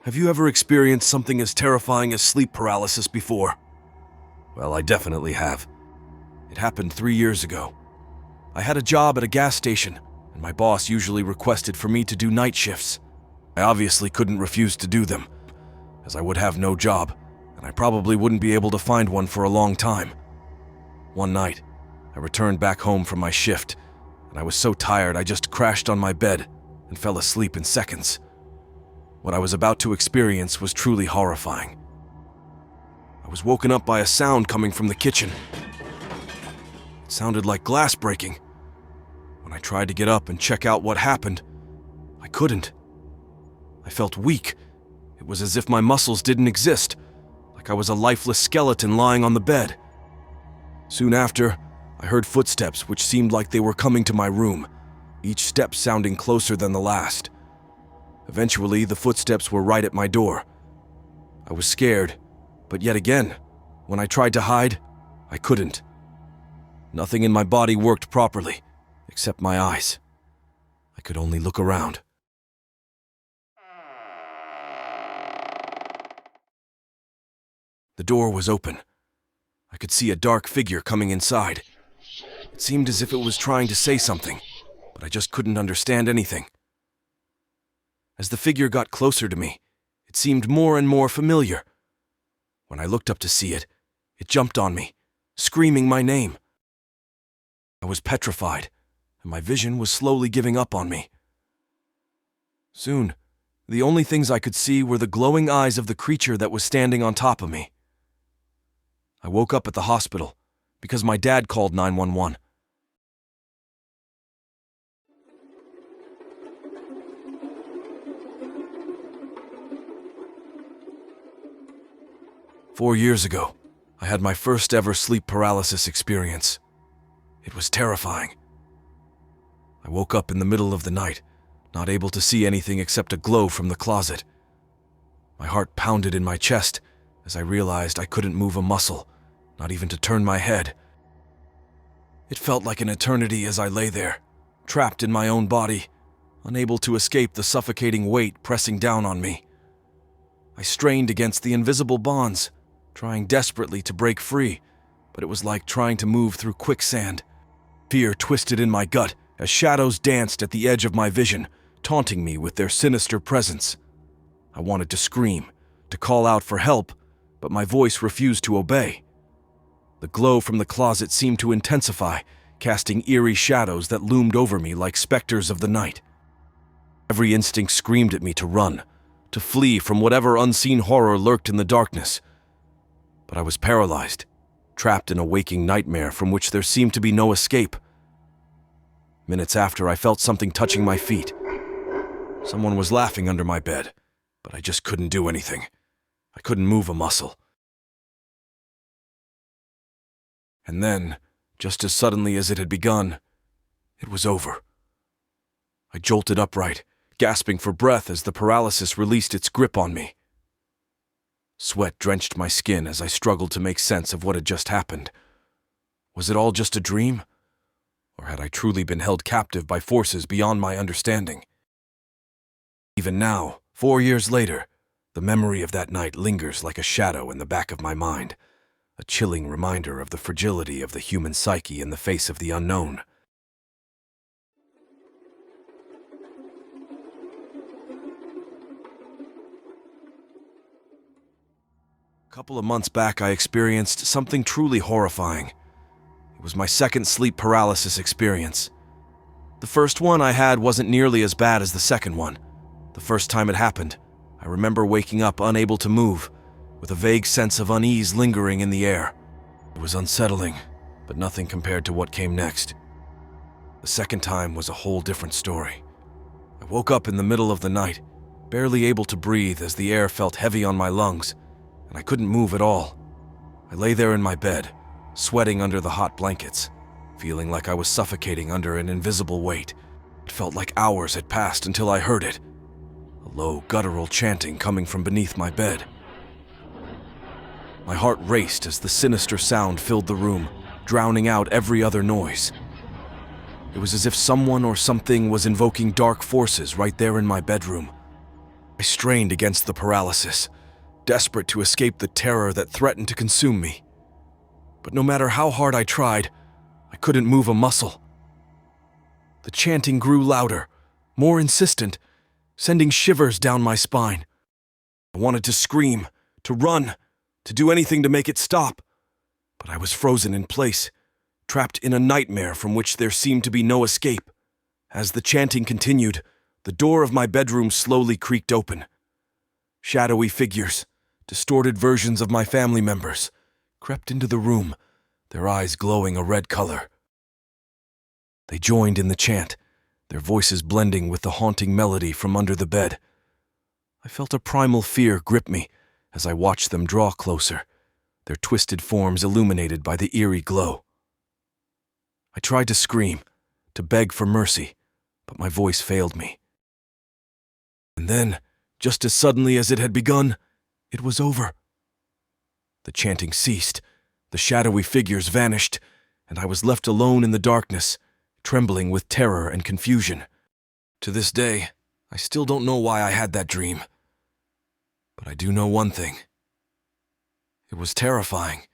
Have you ever experienced something as terrifying as sleep paralysis before? Well, I definitely have. It happened 3 years ago. I had a job at a gas station, and my boss usually requested for me to do night shifts. I obviously couldn't refuse to do them, as I would have no job, and I probably wouldn't be able to find one for a long time. One night, I returned back home from my shift, and I was so tired I just crashed on my bed and fell asleep in seconds. What I was about to experience was truly horrifying. I was woken up by a sound coming from the kitchen. It sounded like glass breaking. When I tried to get up and check out what happened, I couldn't. I felt weak. It was as if my muscles didn't exist, like I was a lifeless skeleton lying on the bed. Soon after, I heard footsteps which seemed like they were coming to my room, each step sounding closer than the last. Eventually, the footsteps were right at my door. I was scared, but yet again, when I tried to hide, I couldn't. Nothing in my body worked properly, except my eyes. I could only look around. The door was open. I could see a dark figure coming inside. It seemed as if it was trying to say something, but I just couldn't understand anything. As the figure got closer to me, it seemed more and more familiar. When I looked up to see it, it jumped on me, screaming my name. I was petrified, and my vision was slowly giving up on me. Soon, the only things I could see were the glowing eyes of the creature that was standing on top of me. I woke up at the hospital because my dad called 911. "4 years ago, I had my first ever sleep paralysis experience. It was terrifying. I woke up in the middle of the night, not able to see anything except a glow from the closet. My heart pounded in my chest as I realized I couldn't move a muscle, not even to turn my head. It felt like an eternity as I lay there, trapped in my own body, unable to escape the suffocating weight pressing down on me. I strained against the invisible bonds, trying desperately to break free, but it was like trying to move through quicksand. Fear twisted in my gut as shadows danced at the edge of my vision, taunting me with their sinister presence. I wanted to scream, to call out for help, but my voice refused to obey. The glow from the closet seemed to intensify, casting eerie shadows that loomed over me like specters of the night. Every instinct screamed at me to run, to flee from whatever unseen horror lurked in the darkness. But I was paralyzed, trapped in a waking nightmare from which there seemed to be no escape. Minutes after, I felt something touching my feet. Someone was laughing under my bed, but I just couldn't do anything. I couldn't move a muscle. And then, just as suddenly as it had begun, it was over. I jolted upright, gasping for breath as the paralysis released its grip on me. Sweat drenched my skin as I struggled to make sense of what had just happened. Was it all just a dream? Or had I truly been held captive by forces beyond my understanding? Even now, 4 years later, the memory of that night lingers like a shadow in the back of my mind, a chilling reminder of the fragility of the human psyche in the face of the unknown. A couple of months back, I experienced something truly horrifying. It was my second sleep paralysis experience. The first one I had wasn't nearly as bad as the second one. The first time it happened, I remember waking up unable to move, with a vague sense of unease lingering in the air. It was unsettling, but nothing compared to what came next. The second time was a whole different story. I woke up in the middle of the night, barely able to breathe as the air felt heavy on my lungs, and I couldn't move at all. I lay there in my bed, sweating under the hot blankets, feeling like I was suffocating under an invisible weight. It felt like hours had passed until I heard it, a low, guttural chanting coming from beneath my bed. My heart raced as the sinister sound filled the room, drowning out every other noise. It was as if someone or something was invoking dark forces right there in my bedroom. I strained against the paralysis, desperate to escape the terror that threatened to consume me. But no matter how hard I tried, I couldn't move a muscle. The chanting grew louder, more insistent, sending shivers down my spine. I wanted to scream, to run, to do anything to make it stop, but I was frozen in place, trapped in a nightmare from which there seemed to be no escape. As the chanting continued, the door of my bedroom slowly creaked open. Shadowy figures, distorted versions of my family members, crept into the room, their eyes glowing a red color. They joined in the chant, their voices blending with the haunting melody from under the bed. I felt a primal fear grip me as I watched them draw closer, their twisted forms illuminated by the eerie glow. I tried to scream, to beg for mercy, but my voice failed me. And then, just as suddenly as it had begun, it was over. The chanting ceased, the shadowy figures vanished, and I was left alone in the darkness, trembling with terror and confusion. To this day, I still don't know why I had that dream. But I do know one thing. It was terrifying.